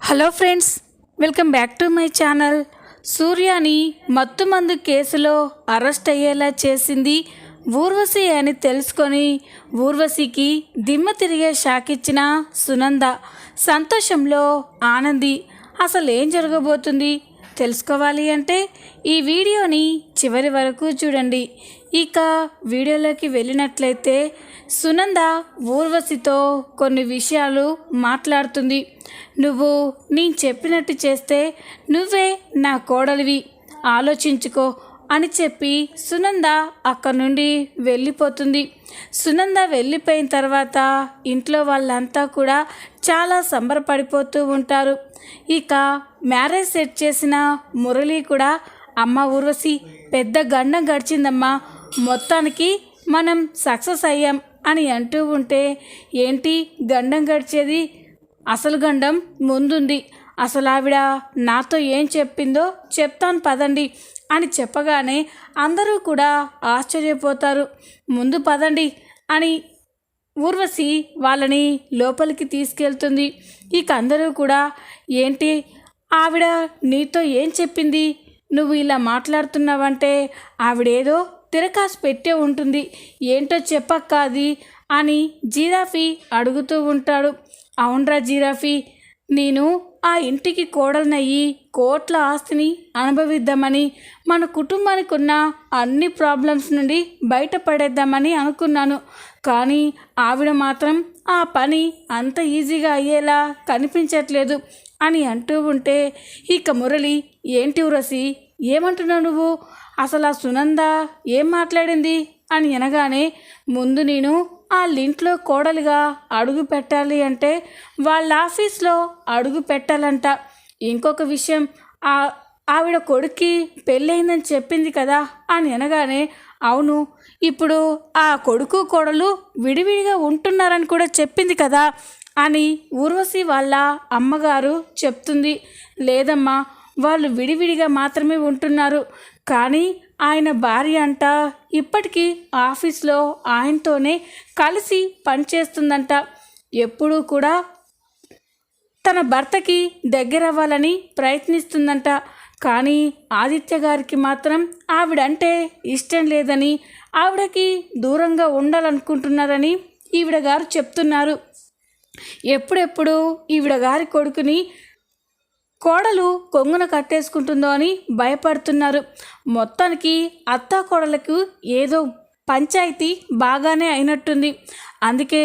Hello friends, welcome back to my channel. సూర్యాని మత్తుమందు కేసులో అరెస్ట్ అయ్యేలా చేసింది ఊర్వశి అని తెలుసుకొని ఊర్వశికి దిమ్మ తిరిగే షాక్ ఇచ్చిన సునంద సంతోషంలో ఆనంది. అసలు ఏం జరగబోతుంది తెలుసుకోవాలి అంటే ఈ వీడియోని చివరి వరకు చూడండి. ఇక వీడియోలోకి వెళ్ళినట్లయితే సునంద ఊర్వశితో కొన్ని విషయాలు మాట్లాడుతుంది. నువ్వు నేను చెప్పినట్టు చేస్తే నువ్వే నా కోడలివి, ఆలోచించుకో అని చెప్పి సునంద అక్కడి నుండి వెళ్ళిపోతుంది. సునంద వెళ్ళిపోయిన తర్వాత ఇంట్లో వాళ్ళంతా కూడా చాలా సంబరపడిపోతూ ఉంటారు. ఇక మ్యారేజ్ సెట్ చేసిన మురళి కూడా, అమ్మ ఊర్వశి, పెద్ద గండం గడిచిందమ్మా, మొత్తానికి మనం సక్సెస్ అయ్యాం అని అంటూ ఉంటే, ఏంటి గండం గడిచేది, అసలు గండం ముందుంది, అసలు ఆవిడ నాతో ఏం చెప్పిందో చెప్తాను పదండి అని చెప్పగానే అందరూ కూడా ఆశ్చర్యపోతారు. ముందు పదండి అని ఊర్వశి వాళ్ళని లోపలికి తీసుకెళ్తుంది. ఇక అందరూ కూడా, ఏంటి ఆవిడ నీతో ఏం చెప్పింది, నువ్వు ఇలా మాట్లాడుతున్నావంటే ఆవిడేదో తిరకాసు పెట్టే ఉంటుంది, ఏంటో చెప్పక్కాది అని జిరాఫీ అడుగుతూ ఉంటాడు. అవునరా జిరాఫీ, నేను ఆ ఇంటికి కోడలనయ్యి కోట్ల ఆస్తిని అనుభవిద్దామని, మన కుటుంబానికి ఉన్న అన్ని ప్రాబ్లమ్స్ నుండి బయటపడేద్దామని అనుకున్నాను. కానీ ఆవిడ మాత్రం ఆ పని అంత ఈజీగా అయ్యేలా కనిపించట్లేదు అని అంటూ ఉంటే, ఇక మురళి, ఏంటి ఊర్వశి ఏమంటున్నావు నువ్వు, అసలు ఆ సునంద ఏం మాట్లాడింది అని అనగానే, ముందు నేను వాళ్ళింట్లో కోడలుగా అడుగు పెట్టాలి అంటే వాళ్ళ ఆఫీస్లో అడుగు పెట్టాలంట. ఇంకొక విషయం, ఆవిడ కొడుక్కి పెళ్ళయిందని చెప్పింది కదా అని అనగానే, అవును, ఇప్పుడు ఆ కొడుకు కోడలు విడివిడిగా ఉంటున్నారని కూడా చెప్పింది కదా అని ఊర్వశి వాళ్ళ అమ్మగారు చెప్తుంది. లేదమ్మా, వాళ్ళు విడివిడిగా మాత్రమే ఉంటున్నారు, కానీ ఆయన భార్య అంట ఇప్పటికీ ఆఫీస్లో ఆయనతోనే కలిసి పనిచేస్తుందంట. ఎప్పుడూ కూడా తన భర్తకి దగ్గర అవ్వాలని ప్రయత్నిస్తుందంట. కానీ ఆదిత్య గారికి మాత్రం ఆవిడంటే ఇష్టం లేదని, ఆవిడకి దూరంగా ఉండాలనుకుంటున్నారని ఈవిడ గారు చెప్తున్నారు. ఎప్పుడెప్పుడు ఈవిడ గారి కొడుకుని కోడలు కొంగున కట్టేసుకుంటుందో అని భయపడుతున్నారు. మొత్తానికి అత్తా కోడలకు ఏదో పంచాయతీ బాగానే అయినట్టుంది. అందుకే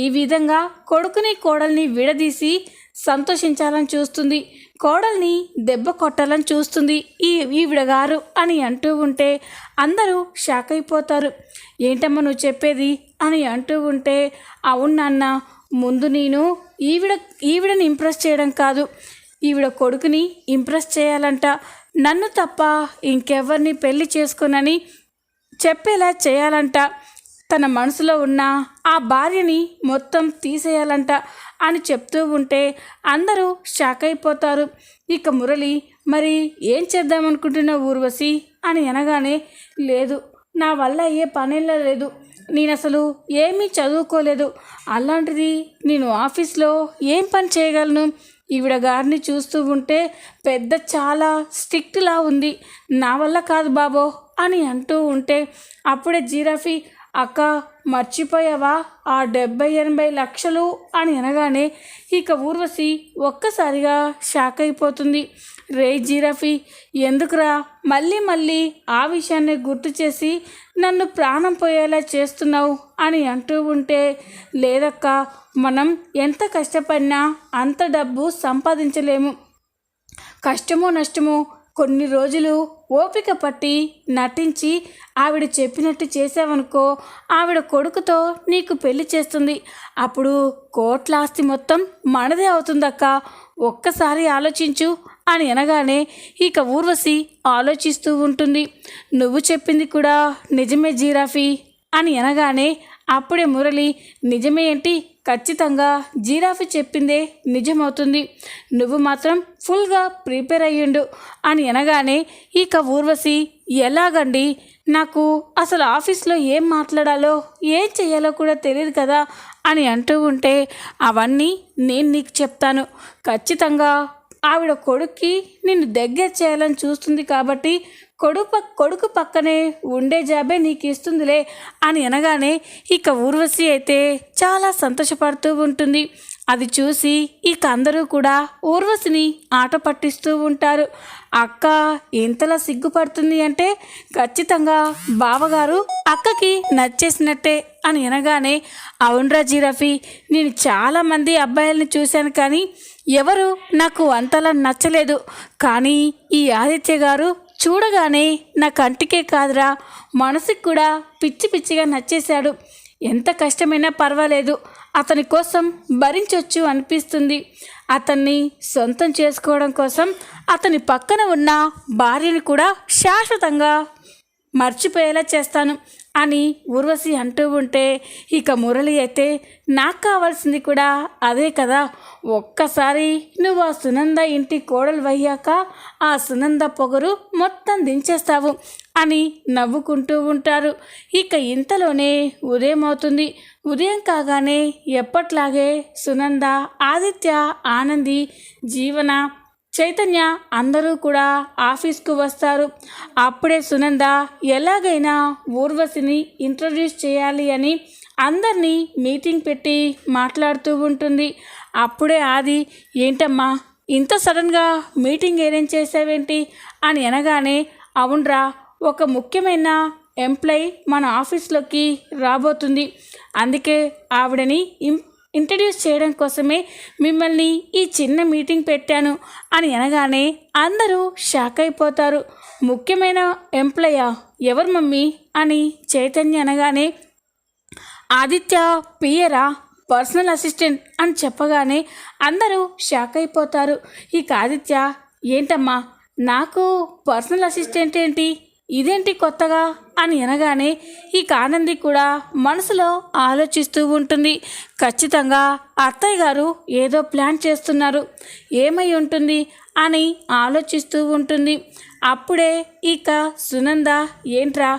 ఈ విధంగా కొడుకుని కోడల్ని విడదీసి సంతోషించాలని చూస్తుంది, కోడల్ని దెబ్బ కొట్టాలని చూస్తుంది ఈవిడ గారు అని అంటూ ఉంటే అందరూ షాక్ అయిపోతారు. ఏంటమ్మా నువ్వు చెప్పేది అని అంటూ ఉంటే, అవును నాన్న, ముందు నేను ఈవిడని ఇంప్రెస్ చేయడం కాదు, ఈవిడ కొడుకుని ఇంప్రెస్ చేయాలంట, నన్ను తప్ప ఇంకెవరిని పెళ్లి చేసుకోనని చెప్పేలా చేయాలంట, తన మనసులో ఉన్న ఆ భార్యని మొత్తం తీసేయాలంట అని చెప్తూ ఉంటే అందరూ షాక్ అయిపోతారు. ఇక మురళి, మరి ఏం చేద్దామనుకుంటున్నావు ఊర్వశి అని అనగానే, లేదు, నా వల్ల ఏ పనేలా లేదు, నేను అసలు ఏమీ చదువుకోలేదు, అలాంటిది నేను ఆఫీస్లో ఏం పని చేయగలను, ఈవిడ గారిని చూస్తూ ఉంటే పెద్ద చాలా స్ట్రిక్ట్లా ఉంది, నా వల్ల కాదు బాబో అని అంటూ ఉంటే అప్పుడే జిరాఫీ, అక్క మర్చిపోయావా ఆ 70-80 లక్షలు అని అనగానే ఇక ఊర్వశి ఒక్కసారిగా షాక్ అయిపోతుంది. రే జిరాఫీ, ఎందుకురా మళ్ళీ మళ్ళీ ఆ విషయాన్ని గుర్తు చేసి నన్ను ప్రాణం పోయేలా చేస్తున్నావు అని అంటూ ఉంటే, లేదక్క, మనం ఎంత కష్టపడినా అంత డబ్బు సంపాదించలేము, కష్టమో నష్టమో కొన్ని రోజులు ఓపిక పట్టి నటించి ఆవిడ చెప్పినట్టు చేసావనుకో, ఆవిడ కొడుకుతో నీకు పెళ్లి చేస్తుంది, అప్పుడు కోట్ల ఆస్తి మొత్తం మనదే అవుతుందక్క, ఒక్కసారి ఆలోచించు అని అనగానే ఇక ఊర్వశి ఆలోచిస్తూ ఉంటుంది. నువ్వు చెప్పింది కూడా నిజమే జిరాఫీ అని అనగానే అప్పుడే మురళి, నిజమే ఏంటి, ఖచ్చితంగా జీరాఫీ చెప్పిందే నిజమవుతుంది. నువ్వు మాత్రం ఫుల్గా ప్రిపేర్ అయ్యిండు అని అనగానే ఇక ఊర్వశి, ఎలాగండి, నాకు అసలు ఆఫీస్లో ఏం మాట్లాడాలో ఏం చేయాలో కూడా తెలియదు కదా అని అంటూ ఉంటే, అవన్నీ నేను నీకు చెప్తాను. ఖచ్చితంగా ఆవిడ కొడుక్కి నిన్ను దగ్గర చేయాలని చూస్తుంది కాబట్టి కొడుకు పక్కనే ఉండే జాబే నీకు ఇస్తుందిలే అని అనగానే ఇక ఊర్వశి అయితే చాలా సంతోషపడుతూ ఉంటుంది. అది చూసి ఇక అందరూ కూడా ఊర్వశిని ఆట పట్టిస్తూ ఉంటారు. అక్క ఎంతలా సిగ్గుపడుతుంది అంటే ఖచ్చితంగా బావగారు అక్కకి నచ్చేసినట్టే అని అనగానే, అవునరా జీరాఫీ, నేను చాలామంది అబ్బాయిల్ని చూశాను కానీ ఎవరు నాకు అంతలా నచ్చలేదు. కానీ ఈ ఆదిత్య గారు చూడగానే నా కంటికే కాదురా, మనసుకి కూడా పిచ్చి పిచ్చిగా నచ్చేశాడు. ఎంత కష్టమైనా పర్వాలేదు, అతని కోసం భరించొచ్చు అనిపిస్తుంది. అతన్ని సొంతం చేసుకోవడం కోసం అతని పక్కన ఉన్న భార్యను కూడా శాశ్వతంగా మర్చిపోయేలా చేస్తాను అని ఊర్వశి అంటూ ఉంటే ఇక మురళి అయితే, నాకు కావాల్సింది కూడా అదే కదా, ఒక్కసారి నువ్వు ఆ సునంద ఇంటి కోడలు అయ్యాక ఆ సునంద పొగరు మొత్తం దించేస్తావు అని నవ్వుకుంటూ ఉంటారు. ఇక ఇంతలోనే ఉదయం అవుతుంది. ఉదయం కాగానే ఎప్పట్లాగే సునంద, ఆదిత్య, ఆనంది, జీవన, చైతన్య అందరూ కూడా ఆఫీస్కు వస్తారు. అప్పుడే సునంద ఎలాగైనా ఊర్వశిని ఇంట్రడ్యూస్ చేయాలి అని అందరినీ మీటింగ్ పెట్టి మాట్లాడుతూ ఉంటుంది. అప్పుడే ఆది, ఏంటమ్మా ఇంత సడన్గా మీటింగ్ అరేంజ్ చేసావేంటి అని అనగానే, అవునరా, ఒక ముఖ్యమైన ఎంప్లాయీ మన ఆఫీస్లోకి రాబోతుంది, అందుకే ఆవిడని ఇంట్రడ్యూస్ చేయడం కోసమే మిమ్మల్ని ఈ చిన్న మీటింగ్ పెట్టాను అని అనగానే అందరూ షాక్ అయిపోతారు. ముఖ్యమైన ఎంప్లాయా? ఎవరు మమ్మీ అని చైతన్య అనగానే, ఆదిత్య పియరా, పర్సనల్ అసిస్టెంట్ అని చెప్పగానే అందరూ షాక్ అయిపోతారు. ఇక ఆదిత్య, ఏంటమ్మా నాకు పర్సనల్ అసిస్టెంట్ ఏంటి, ఇదేంటి కొత్తగా అని అనగానే ఇక ఆనంది కూడా మనసులో ఆలోచిస్తూ ఉంటుంది. ఖచ్చితంగా అత్తయ్య గారు ఏదో ప్లాన్ చేస్తున్నారు, ఏమై ఉంటుంది అని ఆలోచిస్తూ ఉంటుంది. అప్పుడే ఇక సునంద, ఏంట్రా,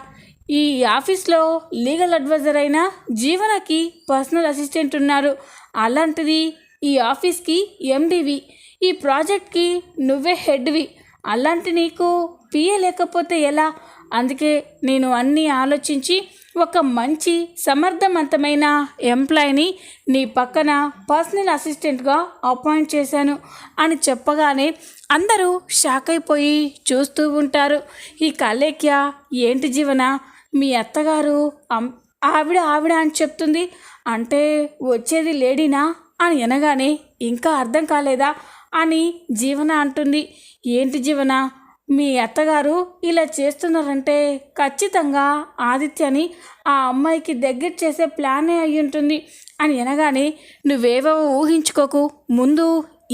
ఈ ఆఫీస్లో లీగల్ అడ్వైజర్ అయిన జీవనకి పర్సనల్ అసిస్టెంట్ ఉన్నారు, అలాంటిది ఈ ఆఫీస్కి ఎండివి, ఈ ప్రాజెక్ట్కి నువ్వే హెడ్వి, అలాంటి నీకు పిఏ లేకపోతే ఎలా? అందుకే నేను అన్నీ ఆలోచించి ఒక మంచి సమర్థవంతమైన ఎంప్లాయీని నీ పక్కన పర్సనల్ అసిస్టెంట్గా అపాయింట్ చేశాను అని చెప్పగానే అందరూ షాక్ అయిపోయి చూస్తూ ఉంటారు. ఈ కలేఖ్య, ఏంటి జీవన, మీ అత్తగారు ఆవిడ అని చెప్తుంది, అంటే వచ్చేది లేడీనా అని అనగానే, ఇంకా అర్థం కాలేదా అని జీవన అంటుంది. ఏంటి జీవన, మీ అత్తగారు ఇలా చేస్తున్నారంటే ఖచ్చితంగా ఆదిత్యని ఆ అమ్మాయికి దగ్గర చేసే ప్లానే అయి ఉంటుంది అని అనగానే, నువ్వేవో ఊహించుకోకు, ముందు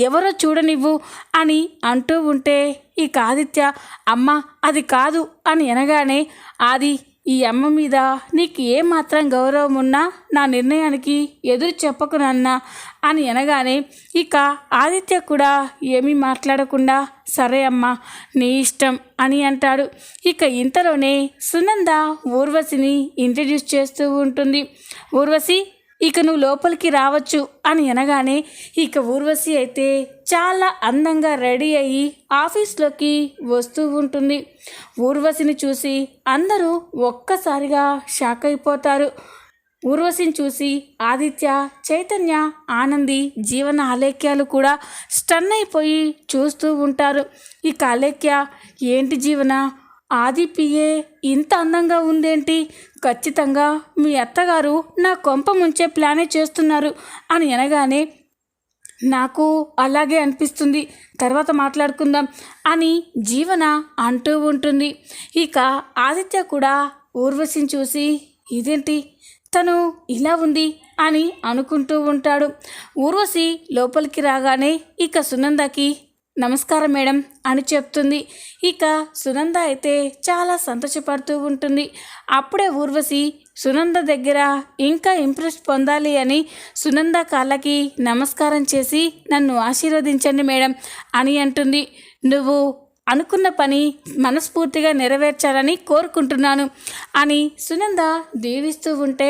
ఎవరో చూడనివ్వు అని అంటూ ఉంటే ఇక ఆదిత్య, అమ్మ అది కాదు అని అనగానే, ఆది, ఈ అమ్మ మీద నీకు ఏమాత్రం గౌరవం ఉన్నా నా నిర్ణయానికి ఎదురు చెప్పకు నాన్న అని అనగానే ఇక ఆదిత్య కూడా ఏమీ మాట్లాడకుండా, సరే అమ్మ నీ ఇష్టం అని అంటాడు. ఇక ఇంతలోనే సునంద ఊర్వశిని ఇంట్రడ్యూస్ చేస్తూ ఉంటుంది. ఊర్వశి, ఇక నువ్వు లోపలికి రావచ్చు అని అనగానే ఇక ఊర్వశి అయితే చాలా అందంగా రెడీ అయ్యి ఆఫీస్లోకి వస్తూ ఉంటుంది. ఊర్వశిని చూసి అందరూ ఒక్కసారిగా షాక్ అయిపోతారు. ఊర్వశిని చూసి ఆదిత్య, చైతన్య, ఆనంది, జీవన, అలేఖ్యాలు కూడా స్టన్ అయిపోయి చూస్తూ ఉంటారు. ఇక అలేఖ్య, ఏంటి జీవన, ఆది పిఏ ఇంత అందంగా ఉందేంటి, ఖచ్చితంగా మీ అత్తగారు నా కొంప ముంచే ప్లానే చేస్తున్నారు అని అనగానే, నాకు అలాగే అనిపిస్తుంది, తర్వాత మాట్లాడుకుందాం అని జీవన అంటూ ఉంటుంది. ఇక ఆదిత్య కూడా ఊర్వశిని చూసి, ఇదేంటి తను ఇలా ఉంది అని అనుకుంటూ ఉంటాడు. ఊర్వశి లోపలికి రాగానే ఇక సునందకి, నమస్కారం మేడం అని చెప్తుంది. ఇక సునంద అయితే చాలా సంతోషపడుతూ ఉంటుంది. అప్పుడే ఊర్వశి, సునంద దగ్గర ఇంకా ఇంప్రెస్ పొందాలి అని సునంద కాళ్ళకి నమస్కారం చేసి నన్ను ఆశీర్వదించండి మేడం అని అంటుంది. నువ్వు అనుకున్న పని మనస్ఫూర్తిగా నెరవేర్చాలని కోరుకుంటున్నాను అని సునంద దీవిస్తూ ఉంటే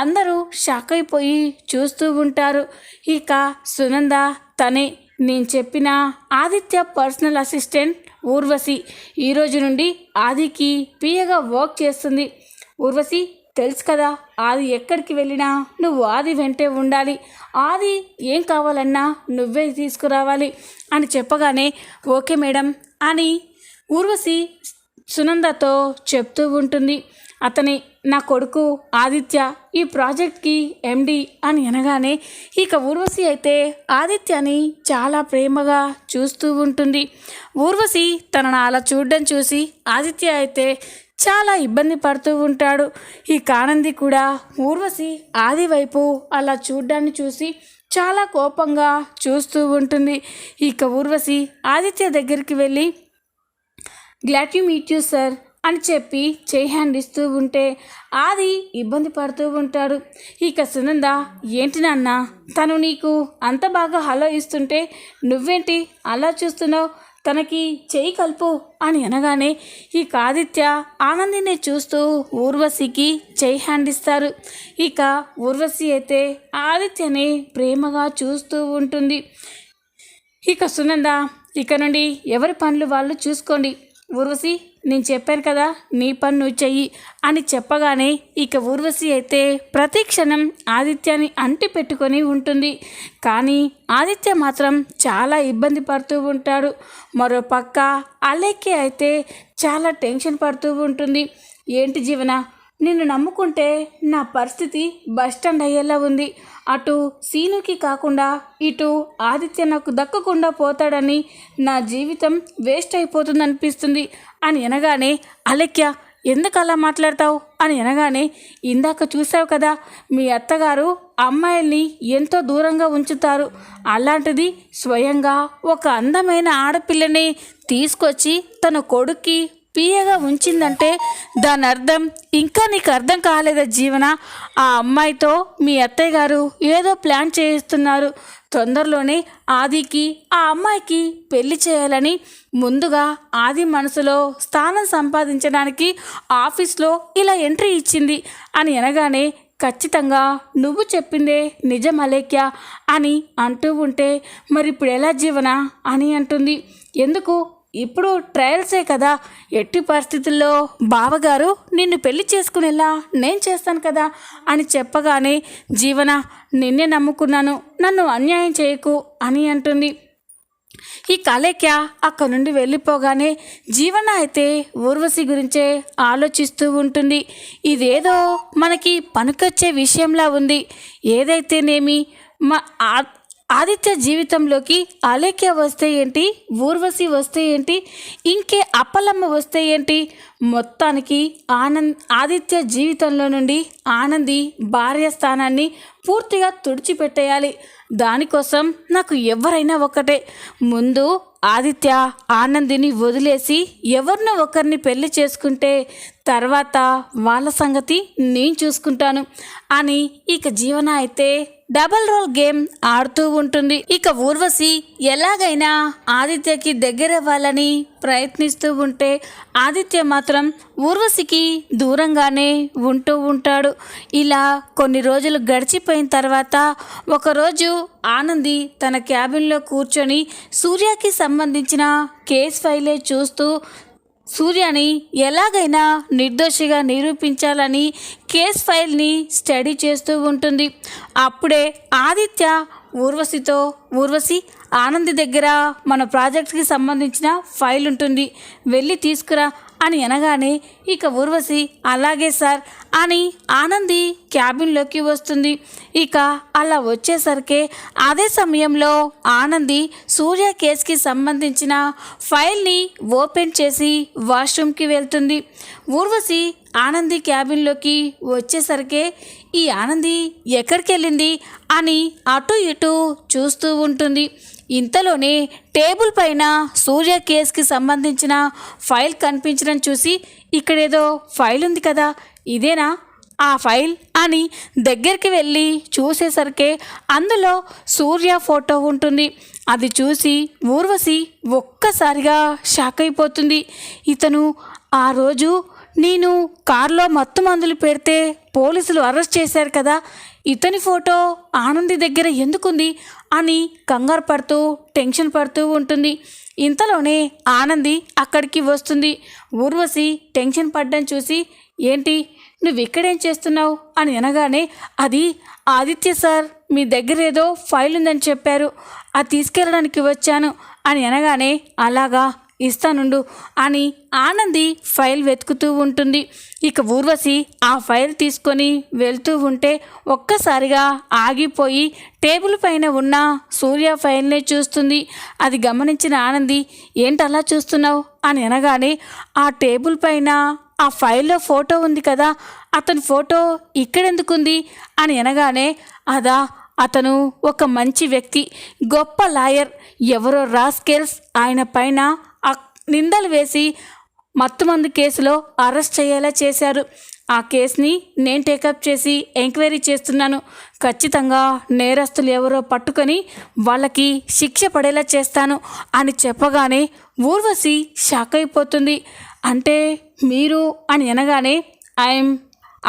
అందరూ షాక్ అయిపోయి చూస్తూ ఉంటారు. ఇక సునంద తనే నేను చెప్పిన ఆదిత్య పర్సనల్ అసిస్టెంట్ ఊర్వశి ఈరోజు నుండి ఆదికి పియగా వర్క్ చేస్తుంది. ఊర్వశి తెలుసు కదా, ఆది ఎక్కడికి వెళ్ళినా నువ్వు ఆది వెంటే ఉండాలి, ఆది ఏం కావాలన్నా నువ్వే తీసుకురావాలి అని చెప్పగానే ఓకే మేడం అని ఊర్వశి సునందతో చెప్తూ ఉంటుంది. అతని నా కొడుకు ఆదిత్య ఈ ప్రాజెక్ట్కి ఎండి అని అనగానే ఇక ఊర్వశి అయితే ఆదిత్యని చాలా ప్రేమగా చూస్తూ ఉంటుంది. ఊర్వశి తనను అలా చూడడం చూసి ఆదిత్య అయితే చాలా ఇబ్బంది పడుతూ ఉంటాడు. ఈ ఆనంది కూడా ఊర్వశి ఆది వైపు అలా చూడ్డాన్ని చూసి చాలా కోపంగా చూస్తూ ఉంటుంది. ఇక ఊర్వశి ఆదిత్య దగ్గరికి వెళ్ళి glad you meet you sir అని చెప్పి చేయి హ్యాండ్ ఇస్తూ ఉంటే ఆది ఇబ్బంది పడుతూ ఉంటాడు. ఇక సునంద ఏంటి నాన్న తను నీకు అంత బాగా హలో ఇస్తుంటే నువ్వేంటి అలా చూస్తున్నావు, తనకి చేయి కలుపు అని అనగానే ఇక ఆదిత్య ఆనందిని చూస్తూ ఊర్వశికి చేయి హ్యాండ్ ఇస్తారు. ఇక ఊర్వశి అయితే ఆదిత్యని ప్రేమగా చూస్తూ ఉంటుంది. ఇక సునంద ఇక నుండి ఎవరి పనులు వాళ్ళు చూసుకోండి, ఊర్వశి నేను చెప్పాను కదా నీ పని నువ్వు చెయ్యి అని చెప్పగానే ఇక ఊర్వశి అయితే ప్రతి క్షణం ఆదిత్యాన్ని అంటి పెట్టుకొని ఉంటుంది. కానీ ఆదిత్య మాత్రం చాలా ఇబ్బంది పడుతూ ఉంటాడు. మరో పక్క అలేఖ్య అయితే చాలా టెన్షన్ పడుతూ ఉంటుంది. ఏంటి జీవన, నిన్ను నమ్ముకుంటే నా పరిస్థితి బస్టాండ్ అయ్యేలా ఉంది, అటు సీనుకి కాకుండా ఇటు ఆదిత్య నాకు దక్కకుండా పోతాడని నా జీవితం వేస్ట్ అయిపోతుంది అనిపిస్తుంది అని అనగానే అలేఖ్య ఎందుకు అలా మాట్లాడతావు అని అనగానే ఇందాక చూసావు కదా మీ అత్తగారు అమ్మాయిల్ని ఎంతో దూరంగా ఉంచుతారు, అలాంటిది స్వయంగా ఒక అందమైన ఆడపిల్లని తీసుకొచ్చి తన కొడుక్కి పియగా ఉంచిందంటే దాని అర్థం ఇంకా నీకు అర్థం కాలేదా జీవన, ఆ అమ్మాయితో మీ అత్తయ్య గారు ఏదో ప్లాన్ చేయిస్తున్నారు, తొందరలోనే ఆదికి ఆ అమ్మాయికి పెళ్లి చేయాలని ముందుగా ఆది మనసులో స్థానం సంపాదించడానికి ఆఫీస్లో ఇలా ఎంట్రీ ఇచ్చింది అని అనగానే ఖచ్చితంగా నువ్వు చెప్పిందే నిజం అలేఖ్య అని అంటూ ఉంటే మరి ఇప్పుడు ఎలా జీవన అని అంటుంది. ఎందుకు ఇప్పుడు ట్రయల్సే కదా, ఎట్టి పరిస్థితుల్లో బావగారు నిన్ను పెళ్లి చేసుకునేలా నేను చేస్తాను కదా అని చెప్పగానే జీవన నిన్నే నమ్ముకున్నాను, నన్ను అన్యాయం చేయకు అని అంటుంది. ఈ అలేఖ్య అక్కడి నుండి వెళ్ళిపోగానే జీవన అయితే ఊర్వశి గురించే ఆలోచిస్తూ ఉంటుంది. ఇదేదో మనకి పనికొచ్చే విషయంలా ఉంది, ఏదైతేనేమి మా ఆదిత్య జీవితంలోకి అలేఖ్య వస్తే ఏంటి, ఊర్వశి వస్తే ఏంటి, ఇంకే అప్పలమ్మ వస్తే ఏంటి, మొత్తానికి ఆదిత్య జీవితంలో నుండి ఆనంది భార్య స్థానాన్ని పూర్తిగా తుడిచిపెట్టేయాలి. దానికోసం నాకు ఎవరైనా ఒకటే, ముందు ఆదిత్య ఆనందిని వదిలేసి ఎవరినో ఒకరిని పెళ్లి చేసుకుంటే తర్వాత వాళ్ళ సంగతి నేను చూసుకుంటాను అని ఇక జీవన అయితే డబల్ రోల్ గేమ్ ఆడుతూ ఉంటుంది. ఇక ఊర్వశి ఎలాగైనా ఆదిత్యకి దగ్గరవ్వాలని ప్రయత్నిస్తూ ఉంటే ఆదిత్య మాత్రం ఊర్వశికి దూరంగానే ఉంటూ ఉంటాడు. ఇలా కొన్ని రోజులు గడిచిపోయిన తర్వాత ఒకరోజు ఆనంది తన క్యాబిన్లో కూర్చొని సూర్యకి సంబంధించిన కేస్ ఫైలే చూస్తూ సూర్యని ఎలాగైనా నిర్దోషిగా నిరూపించాలని కేస్ ఫైల్ని స్టడీ చేస్తూ ఉంటుంది. అప్పుడే ఆదిత్య ఊర్వశితో ఊర్వశి ఆనంది దగ్గర మన ప్రాజెక్ట్కి సంబంధించిన ఫైల్ ఉంటుంది, వెళ్ళి తీసుకురా అని అనగానే ఇక ఊర్వశి అలాగే సార్ అని ఆనంది క్యాబిన్లోకి వస్తుంది. ఇక అలా వచ్చేసరికి అదే సమయంలో ఆనంది సూర్య కేసుకి సంబంధించిన ఫైల్ని ఓపెన్ చేసి వాష్రూమ్కి వెళ్తుంది. ఊర్వశి ఆనంది క్యాబిన్లోకి వచ్చేసరికి ఈ ఆనంది ఎక్కడికి వెళ్ళింది అని అటు ఇటు చూస్తూ ఉంటుంది. ఇంతలోనే టేబుల్ పైన సూర్య కేసుకి సంబంధించిన ఫైల్ కనిపించడం చూసి ఇక్కడేదో ఫైల్ ఉంది కదా, ఇదేనా ఆ ఫైల్ అని దగ్గరికి వెళ్ళి చూసేసరికి అందులో సూర్య ఫోటో ఉంటుంది. అది చూసి ఊర్వశి ఒక్కసారిగా షాక్ అయిపోతుంది. ఇతను ఆ రోజు నేను కారులో మత్తు మందులు పెడితే పోలీసులు అరెస్ట్ చేశారు కదా, ఇతని ఫోటో ఆనంది దగ్గర ఎందుకుంది అని కంగారు పడుతూ టెన్షన్ పడుతూ ఉంటుంది. ఇంతలోనే ఆనంది అక్కడికి వస్తుంది. ఊర్వశి టెన్షన్ పడ్డం చూసి, ఏంటి నువ్వు ఇక్కడేం చేస్తున్నావు అని అనగానే, అది ఆదిత్య సార్ మీ దగ్గర ఏదో ఫైల్ ఉందని చెప్పారు, అది తీసుకెళ్ళడానికి వచ్చాను అని అనగానే, అలాగా ఇస్తానుండు అని ఆనంది ఫైల్ వెతుకుతూ ఉంటుంది. ఇక ఊర్వశి ఆ ఫైల్ తీసుకొని వెళ్తూ ఉంటే ఒక్కసారిగా ఆగిపోయి టేబుల్ పైన ఉన్న సూర్య ఫైల్నే చూస్తుంది. అది గమనించిన ఆనంది, ఏంటి అలా చూస్తున్నావు అని అనగానే, ఆ టేబుల్ పైన ఆ ఫైల్లో ఫోటో ఉంది కదా, అతని ఫోటో ఇక్కడెందుకుంది అని అనగానే, అదా అతను ఒక మంచి వ్యక్తి, గొప్ప లాయర్, ఎవరో రాస్కెల్స్ ఆయన పైన నిందలు వేసి మత్తుమందు కేసులో అరెస్ట్ చేయేలా చేశారు. ఆ కేసుని నేను టేకప్ చేసి ఎంక్వైరీ చేస్తున్నాను. ఖచ్చితంగా నేరస్తులు ఎవరో పట్టుకొని వాళ్ళకి శిక్ష పడేలా చేస్తాను అని చెప్పగానే ఊర్వశి షాక్ అయిపోతుంది. అంటే మీరు అని అనగానే, I'm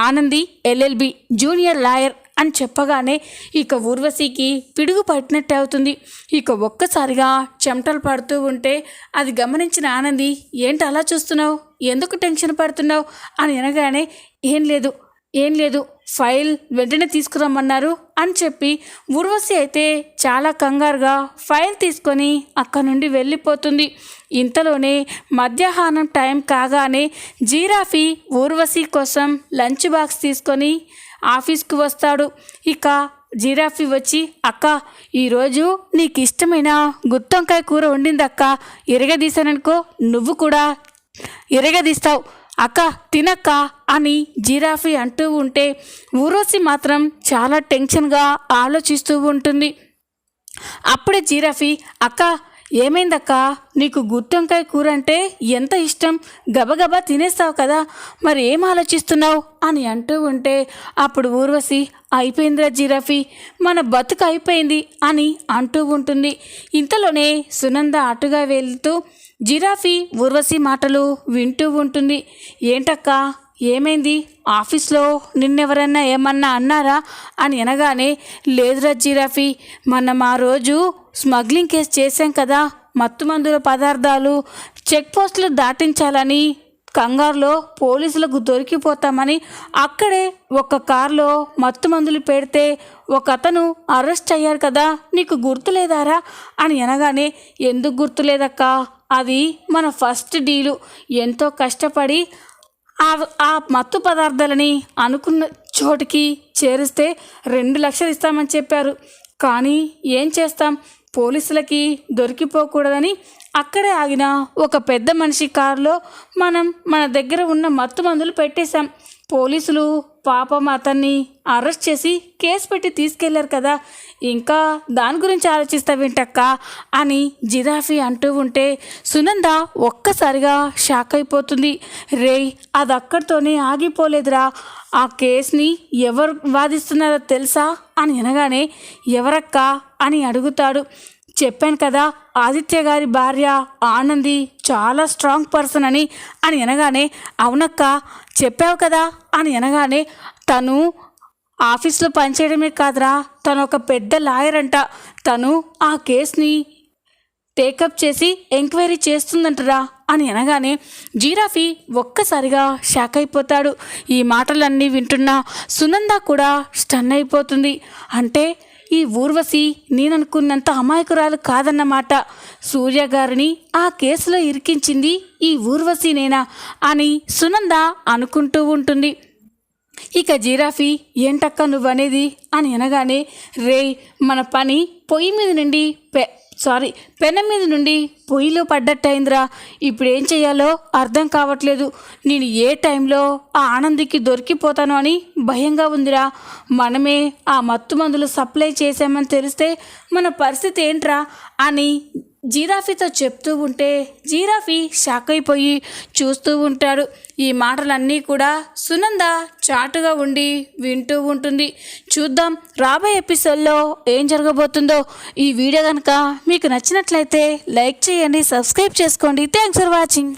Anandi LLB junior lawyer అని చెప్పగానే ఇక ఊర్వశికి పిడుగు పట్టినట్టు అవుతుంది. ఇక ఒక్కసారిగా చెమటలు పడుతూ ఉంటే అది గమనించిన ఆనంది, ఏంటి అలా చూస్తున్నావు, ఎందుకు టెన్షన్ పడుతున్నావు అని అనగానే, ఏం లేదు ఫైల్ వెంటనే తీసుకురమ్మన్నారు అని చెప్పి ఊర్వశి అయితే చాలా కంగారుగా ఫైల్ తీసుకొని అక్కడ నుండి వెళ్ళిపోతుంది. ఇంతలోనే మధ్యాహ్నం టైం కాగానే జిరాఫీ ఊర్వశి కోసం లంచ్ బాక్స్ తీసుకొని ఆఫీస్కి వస్తాడు. ఇక జిరాఫీ వచ్చి, అక్క ఈరోజు నీకు ఇష్టమైన గుత్తొంకాయ కూర వండిందక్క, ఎరగదీశాననుకో నువ్వు కూడా ఎరగదీస్తావు, అక్క తినక్క అని జిరాఫీ అంటూ ఉంటే ఊర్వశి మాత్రం చాలా టెన్షన్గా ఆలోచిస్తూ ఉంటుంది. అప్పుడే జిరాఫీ, అక్క ఏమైందక్క, నీకు గుత్తొంకాయ కూర అంటే ఎంత ఇష్టం, గబగబా తినేస్తావు కదా, మరి ఏం ఆలోచిస్తున్నావు అని అంటూ ఉంటే అప్పుడు ఊర్వశి, అయిపోయిందిరా జిరాఫీ, మన బతుకు అయిపోయింది అని అంటూ ఉంటుంది. ఇంతలోనే సునంద అటుగా వెళ్తూ జిరాఫీ ఊర్వశి మాటలు వింటూ ఉంటుంది. ఏంటక్క ఏమైంది, ఆఫీస్లో నిన్నెవరన్నా ఏమన్నా అన్నారా అని అనగానే, లేదురా జిరాఫీ, మనం ఆ రోజు స్మగ్లింగ్ కేసు చేశాం కదా, మత్తుమందుల పదార్థాలు చెక్ పోస్టులు దాటించాలని కంగారులో పోలీసులకు దొరికిపోతామని అక్కడే ఒక కారులో మత్తుమందులు పెడితే ఒక అతను అరెస్ట్ అయ్యారు కదా, నీకు గుర్తులేదారా అని అనగానే, ఎందుకు గుర్తులేదక్క, అది మన ఫస్ట్ డీలు, ఎంతో కష్టపడి ఆ మత్తు పదార్థాలని అనుకున్న చోటికి చేరిస్తే 2 లక్షలు ఇస్తామని చెప్పారు. కానీ ఏం చేస్తాం, పోలీసులకి దొరికిపోకూడదని అక్కడే ఆగిన ఒక పెద్ద మనిషి కారులో మన దగ్గర ఉన్న మత్తు మందులు పెట్టేశాం. పోలీసులు పాపం అతన్ని అరెస్ట్ చేసి కేసు పెట్టి తీసుకెళ్లారు కదా, ఇంకా దాని గురించి ఆలోచిస్తావేంటక్క అని జిరాఫీ అంటూ ఉంటే సునంద ఒక్కసారిగా షాక్ అయిపోతుంది. రేయ్ అది అక్కడితోనే ఆగిపోలేదురా, ఆ కేసుని ఎవరు వాదిస్తున్నారో తెలుసా అని అనగానే, ఎవరక్క అని అడుగుతాడు. చెప్పాను కదా ఆదిత్య గారి భార్య ఆనంది చాలా స్ట్రాంగ్ పర్సన్ అని అనగానే, అవునక్క చెప్పావు కదా అని అనగానే, తను ఆఫీస్లో పనిచేయడమే కాదురా, తను ఒక పెద్ద లాయర్ అంట, తను ఆ కేసుని టేకప్ చేసి ఎంక్వైరీ చేస్తుందంటరా అని అనగానే జిరాఫీ ఒక్కసారిగా షాక్ అయిపోతాడు. ఈ మాటలన్నీ వింటున్న సునంద కూడా స్టన్ అయిపోతుంది. అంటే ఈ ఊర్వశి నేననుకున్నంత అమాయకురాలు కాదన్నమాట, సూర్య గారిని ఆ కేసులో ఇరికించింది ఈ ఊర్వశినేనా అని సునంద అనుకుంటూ ఉంటుంది. ఇక జిరాఫీ, ఏంటక్క నువ్వనేది అని అనగానే, రేయ్ మన పని పొయ్యి మీద నుండి పెనం మీద నుండి పొయ్యిలో పడ్డట్టయిందిరా, ఇప్పుడు ఏం చేయాలో అర్థం కావట్లేదు, నేను ఏ టైంలో ఆ ఆనందికి దొరికిపోతాను అని భయంగా ఉందిరా, మనమే ఆ మత్తు మందులు సప్లై చేసామని తెలిస్తే మన పరిస్థితి ఏంట్రా అని జీరాఫీతో చెప్తూ ఉంటే జీరాఫీ షాక్ అయిపోయి చూస్తూ ఉంటాడు. ఈ మాటలన్నీ కూడా సునంద చాటుగా ఉండి వింటూ ఉంటుంది. చూద్దాం రాబోయే ఎపిసోడ్లో ఏం జరగబోతుందో. ఈ వీడియో కనుక మీకు నచ్చినట్లయితే లైక్ చేయండి, సబ్స్క్రైబ్ చేసుకోండి. Thanks for watching.